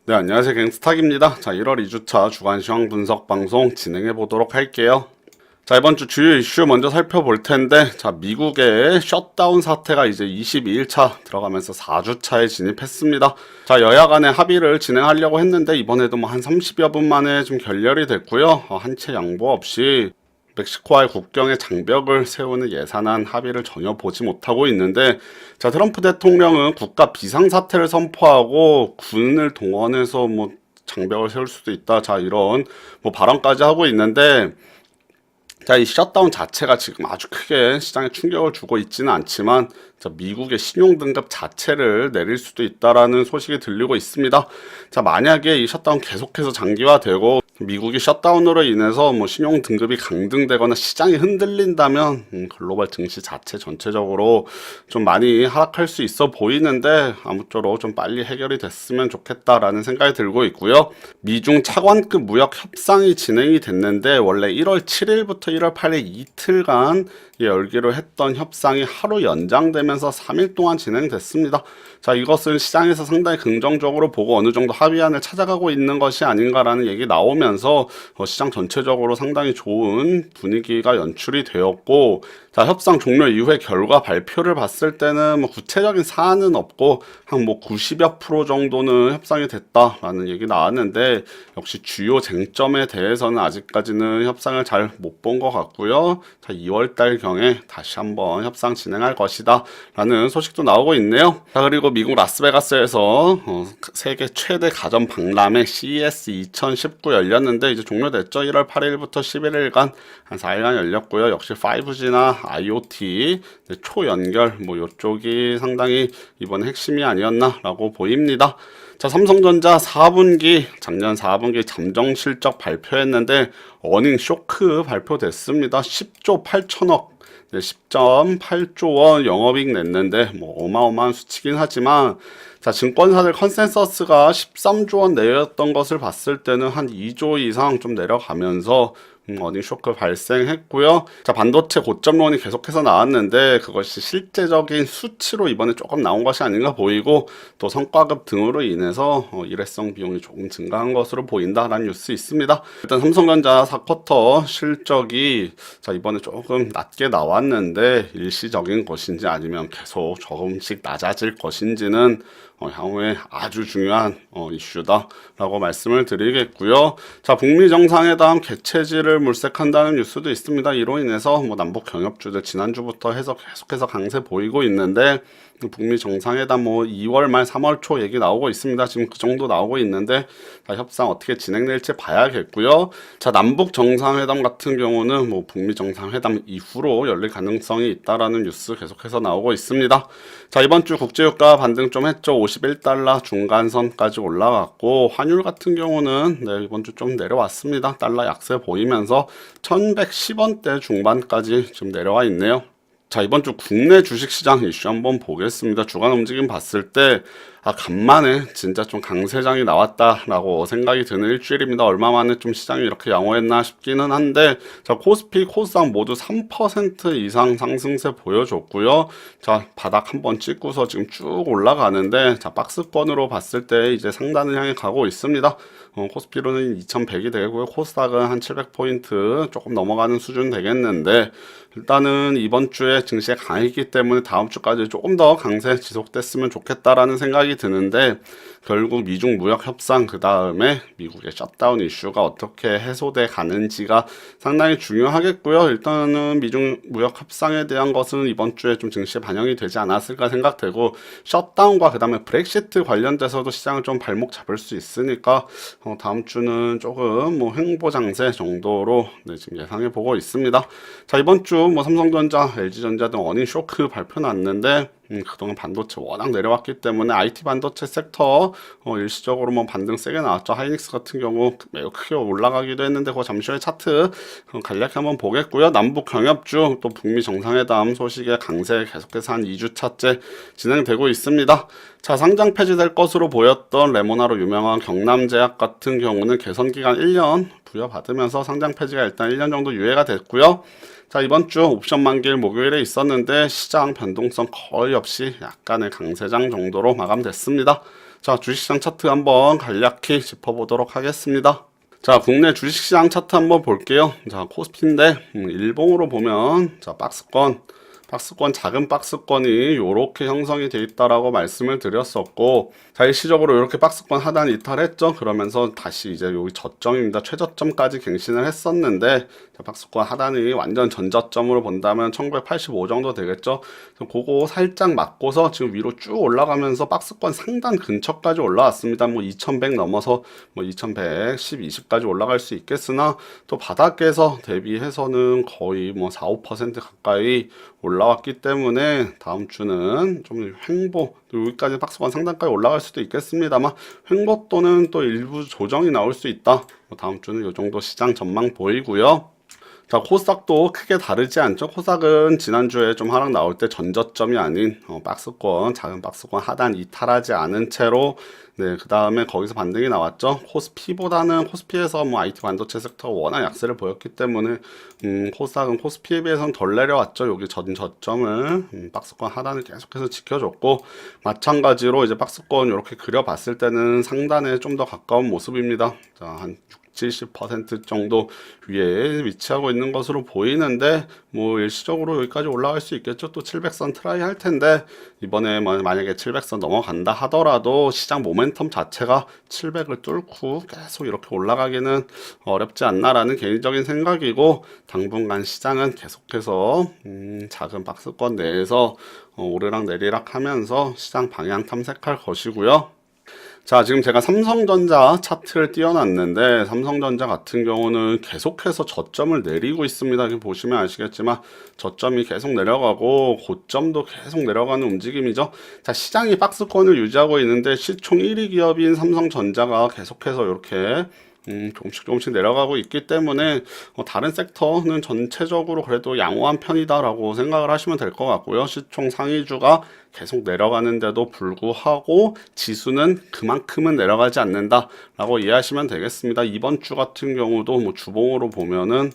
네, 안녕하세요. 갱스탁입니다. 자, 1월 2주차 주간 시황 분석 방송 진행해 보도록 할게요. 자, 이번 주 주요 이슈 먼저 살펴볼 텐데, 자, 미국의 셧다운 사태가 이제 22일차 들어가면서 4주차에 진입했습니다. 자, 여야 간의 합의를 진행하려고 했는데, 이번에도 뭐 한 30여 분 만에 좀 결렬이 됐고요. 한 채 양보 없이 멕시코와의 국경에 장벽을 세우는 예산안 합의를 전혀 보지 못하고 있는데, 자, 트럼프 대통령은 국가 비상사태를 선포하고 군을 동원해서 뭐 장벽을 세울 수도 있다. 자, 이런 뭐 발언까지 하고 있는데, 자, 이 셧다운 자체가 지금 아주 크게 시장에 충격을 주고 있지는 않지만, 자, 미국의 신용등급 자체를 내릴 수도 있다라는 소식이 들리고 있습니다. 자, 만약에 이 셧다운 계속해서 장기화되고 미국이 셧다운으로 인해서 뭐 신용 등급이 강등되거나 시장이 흔들린다면 글로벌 증시 자체 전체적으로 좀 많이 하락할 수 있어 보이는데 아무쪼록 좀 빨리 해결이 됐으면 좋겠다라는 생각이 들고 있고요. 미중 차관급 무역 협상이 진행이 됐는데 원래 1월 7일부터 1월 8일 이틀간 열기로 했던 협상이 하루 연장되면서 3일 동안 진행됐습니다. 자, 이것은 시장에서 상당히 긍정적으로 보고 어느 정도 합의안을 찾아가고 있는 것이 아닌가라는 얘기 나오면서 시장 전체적으로 상당히 좋은 분위기가 연출이 되었고, 자, 협상 종료 이후에 결과 발표를 봤을 때는 뭐 구체적인 사안은 없고 한 뭐 90여 프로 정도는 협상이 됐다라는 얘기 나왔는데 역시 주요 쟁점에 대해서는 아직까지는 협상을 잘 못 본 것 같고요. 자, 2월 달 경에 다시 한번 협상 진행할 것이다 라는 소식도 나오고 있네요. 자, 그리고 미국 라스베가스에서 세계 최대 가전 박람회 CES 2019 열렸는데 이제 종료됐죠. 1월 8일부터 11일간 한 4일간 열렸고요. 역시 5G나 IoT, 초연결 뭐 이쪽이 상당히 이번 핵심이 아니었나라고 보입니다. 자, 삼성전자 4분기 작년 4분기 잠정 실적 발표했는데 어닝 쇼크 발표됐습니다. 10조 8천억 10.8조 원 영업이익 냈는데 뭐 어마어마한 수치긴 하지만 자, 증권사들 컨센서스가 13조 원 내였던 것을 봤을 때는 한 2조 이상 좀 내려가면서 어닝 쇼크 발생했고요. 자, 반도체 고점론이 계속해서 나왔는데 그것이 실제적인 수치로 이번에 조금 나온 것이 아닌가 보이고 또 성과급 등으로 인해서 일회성 비용이 조금 증가한 것으로 보인다라는 뉴스 있습니다. 일단 삼성전자 4쿼터 실적이 자, 이번에 조금 낮게 나왔는데 일시적인 것인지 아니면 계속 조금씩 낮아질 것인지는 향후에 아주 중요한 이슈다라고 말씀을 드리겠고요. 자, 북미 정상회담 개최지를 물색한다는 뉴스도 있습니다. 이로 인해서 뭐 남북 경협주들 지난주부터 해서 계속해서 강세 보이고 있는데 북미 정상회담 뭐 2월 말 3월 초 얘기 나오고 있습니다. 지금 그 정도 나오고 있는데 자, 협상 어떻게 진행될지 봐야겠고요. 자, 남북 정상회담 같은 경우는 뭐 북미 정상회담 이후로 열릴 가능성이 있다라는 뉴스 계속해서 나오고 있습니다. 자, 이번 주 국제유가 반등 좀 했죠. 51달러 중간선까지 올라갔고 환율 같은 경우는 네, 이번 주 좀 내려왔습니다. 달러 약세 보이면서 1110원대 중반까지 좀 내려와 있네요. 자, 이번 주 국내 주식시장 이슈 한번 보겠습니다. 주간 움직임 봤을 때 간만에 진짜 좀 강세장이 나왔다라고 생각이 드는 일주일입니다. 얼마 만에 좀 시장이 이렇게 양호했나 싶기는 한데 자, 코스피, 코스닥 모두 3% 이상 상승세 보여줬고요. 자, 바닥 한번 찍고서 지금 쭉 올라가는데 자, 박스권으로 봤을 때 이제 상단을 향해 가고 있습니다. 코스피로는 2100이 되고요. 코스닥은 한 700포인트 조금 넘어가는 수준 되겠는데 일단은 이번 주에 증시에 강했기 때문에 다음 주까지 조금 더 강세 지속됐으면 좋겠다라는 생각이 드는데 결국 미중 무역 협상 그 다음에 미국의 셧다운 이슈가 어떻게 해소돼 가는지가 상당히 중요하겠고요. 일단은 미중 무역 협상에 대한 것은 이번 주에 좀 증시에 반영이 되지 않았을까 생각되고 셧다운과 그 다음에 브렉시트 관련돼서도 시장을 좀 발목 잡을 수 있으니까 다음 주는 조금 뭐 횡보 장세 정도로 네, 지금 예상해 보고 있습니다. 자, 이번 주 뭐 삼성전자, LG전자 등 어닝 쇼크 발표 났는데 그동안 반도체 워낙 내려왔기 때문에 IT 반도체 섹터 일시적으로 뭐 반등 세게 나왔죠. 하이닉스 같은 경우 매우 크게 올라가기도 했는데 그거 잠시 후에 차트 간략히 한번 보겠고요. 남북 경협주 또 북미 정상회담 소식에 강세 계속해서 한 2주차째 진행되고 있습니다. 자, 상장 폐지될 것으로 보였던 레모나로 유명한 경남제약 같은 경우는 개선기간 1년 부여받으면서 상장 폐지가 일단 1년 정도 유예가 됐고요. 자, 이번 주 옵션 만기일 목요일에 있었는데 시장 변동성 거의 없이 약간의 강세장 정도로 마감됐습니다. 자, 주식시장 차트 한번 간략히 짚어보도록 하겠습니다. 자, 국내 주식시장 차트 한번 볼게요. 자, 코스피인데 일봉으로 보면 자, 박스권 작은 박스권이 요렇게 형성이 돼 있다라고 말씀을 드렸었고, 자, 일시적으로 이렇게 박스권 하단 이탈했죠. 그러면서 다시 이제 여기 저점입니다. 최저점까지 갱신을 했었는데, 자, 박스권 하단이 완전 전저점으로 본다면 1985 정도 되겠죠. 그거 살짝 맞고서 지금 위로 쭉 올라가면서 박스권 상단 근처까지 올라왔습니다. 뭐 2100 넘어서 뭐 2100, 10, 20까지 올라갈 수 있겠으나, 또 바닥에서 대비해서는 거의 뭐 4, 5% 가까이 올라왔기 때문에 다음 주는 좀 횡보, 여기까지 박스권 상단까지 올라갈 수도 있겠습니다만 횡보 또는 또 일부 조정이 나올 수 있다. 다음 주는 이 정도 시장 전망 보이고요. 자, 코스닥도 크게 다르지 않죠. 코스닥은 지난주에 좀 하락 나올 때 전저점이 아닌 박스권, 작은 박스권 하단 이탈하지 않은 채로 네, 그 다음에 거기서 반등이 나왔죠. 코스피에서 뭐 IT 반도체 섹터가 워낙 약세를 보였기 때문에 코스닥은 코스피에 비해서는 덜 내려왔죠. 여기 전저점을 박스권 하단을 계속해서 지켜줬고, 마찬가지로 이제 박스권 이렇게 그려봤을 때는 상단에 좀 더 가까운 모습입니다. 자, 한 70% 정도 위에 위치하고 있는 것으로 보이는데, 뭐 일시적으로 여기까지 올라갈 수 있겠죠. 또 700선 트라이 할 텐데, 이번에 만약에 700선 넘어간다 하더라도 시장 모멘텀 자체가 700을 뚫고 계속 이렇게 올라가기는 어렵지 않나라는 개인적인 생각이고, 당분간 시장은 계속해서 작은 박스권 내에서 오르락 내리락 하면서 시장 방향 탐색할 것이고요. 자, 지금 제가 삼성전자 차트를 띄워놨는데, 삼성전자 같은 경우는 계속해서 저점을 내리고 있습니다. 여기 보시면 아시겠지만 저점이 계속 내려가고 고점도 계속 내려가는 움직임이죠. 자, 시장이 박스권을 유지하고 있는데 시총 1위 기업인 삼성전자가 계속해서 이렇게 조금씩 내려가고 있기 때문에 다른 섹터는 전체적으로 그래도 양호한 편이다라고 생각을 하시면 될 것 같고요. 시총 상위주가 계속 내려가는데도 불구하고 지수는 그만큼은 내려가지 않는다라고 이해하시면 되겠습니다. 이번 주 같은 경우도 뭐 주봉으로 보면은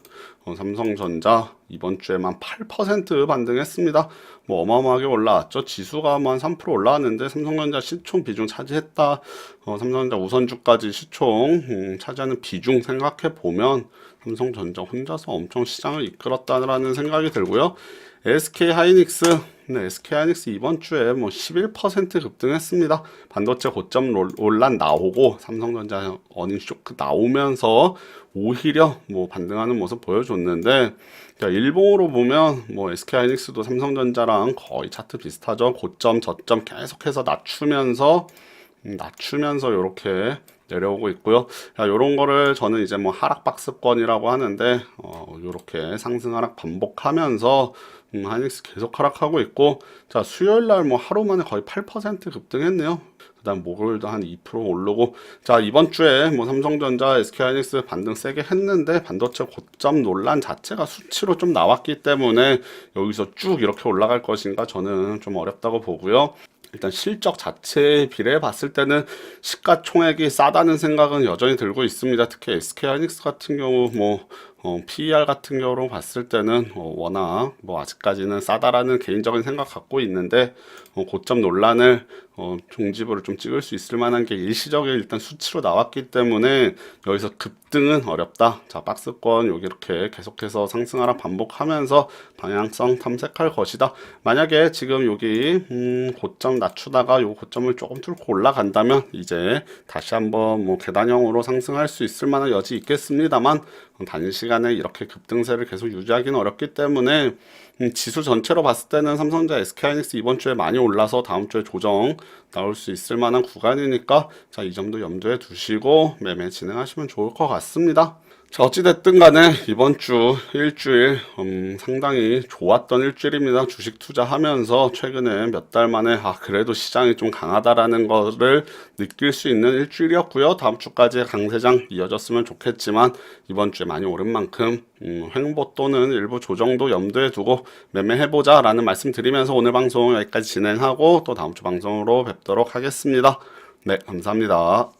삼성전자 이번 주에만 8% 반등했습니다. 뭐 어마어마하게 올라왔죠. 지수가 한 3% 올라왔는데 삼성전자 시총 비중 차지했다. 삼성전자 우선주까지 시총 차지하는 비중 생각해 보면 삼성전자 혼자서 엄청 시장을 이끌었다라는 생각이 들고요. SK하이닉스 이번 주에 뭐 11% 급등했습니다. 반도체 고점 논란 나오고 삼성전자 어닝 쇼크 나오면서 오히려 뭐 반등하는 모습 보여줬는데, 자, 일봉으로 보면 뭐 SK하이닉스도 삼성전자랑 거의 차트 비슷하죠. 고점 저점 계속해서 낮추면서 이렇게 내려오고 있고요. 자, 요런 거를 저는 이제 뭐 하락 박스권이라고 하는데, 요렇게 상승 하락 반복하면서 하이닉스 계속 하락하고 있고, 자, 수요일 날 뭐 하루 만에 거의 8% 급등했네요. 그다음 목요일도 한 2% 오르고, 자, 이번 주에 뭐 삼성전자, SK하이닉스 반등 세게 했는데 반도체 고점 논란 자체가 수치로 좀 나왔기 때문에 여기서 쭉 이렇게 올라갈 것인가 저는 좀 어렵다고 보고요. 일단 실적 자체에 비례해 봤을 때는 시가총액이 싸다는 생각은 여전히 들고 있습니다. 특히 SK하이닉스 같은 경우 뭐 PER 같은 경우로 봤을 때는 워낙 뭐 아직까지는 싸다라는 개인적인 생각 갖고 있는데, 고점 논란을 종집으로 좀 찍을 수 있을 만한 게 일시적인 일단 수치로 나왔기 때문에 여기서 급등은 어렵다. 자, 박스권 여기 이렇게 계속해서 상승하락 반복하면서 방향성 탐색할 것이다. 만약에 지금 여기 고점 낮추다가 요 고점을 조금 뚫고 올라간다면 이제 다시 한번 뭐 계단형으로 상승할 수 있을 만한 여지 있겠습니다만, 단시간에 이렇게 급등세를 계속 유지하기는 어렵기 때문에 지수 전체로 봤을 때는 삼성전자, SK하이닉스 이번 주에 많이 올라서 다음 주에 조정 나올 수 있을 만한 구간이니까, 자, 이 점도 염두에 두시고 매매 진행하시면 좋을 것 같습니다. 자, 어찌됐든 간에 이번 주 일주일 상당히 좋았던 일주일입니다. 주식 투자하면서 최근에 몇 달 만에 그래도 시장이 좀 강하다라는 거를 느낄 수 있는 일주일이었고요. 다음 주까지 강세장 이어졌으면 좋겠지만 이번 주에 많이 오른 만큼 횡보 또는 일부 조정도 염두에 두고 매매해보자 라는 말씀 드리면서 오늘 방송 여기까지 진행하고 또 다음 주 방송으로 뵙도록 하겠습니다. 네, 감사합니다.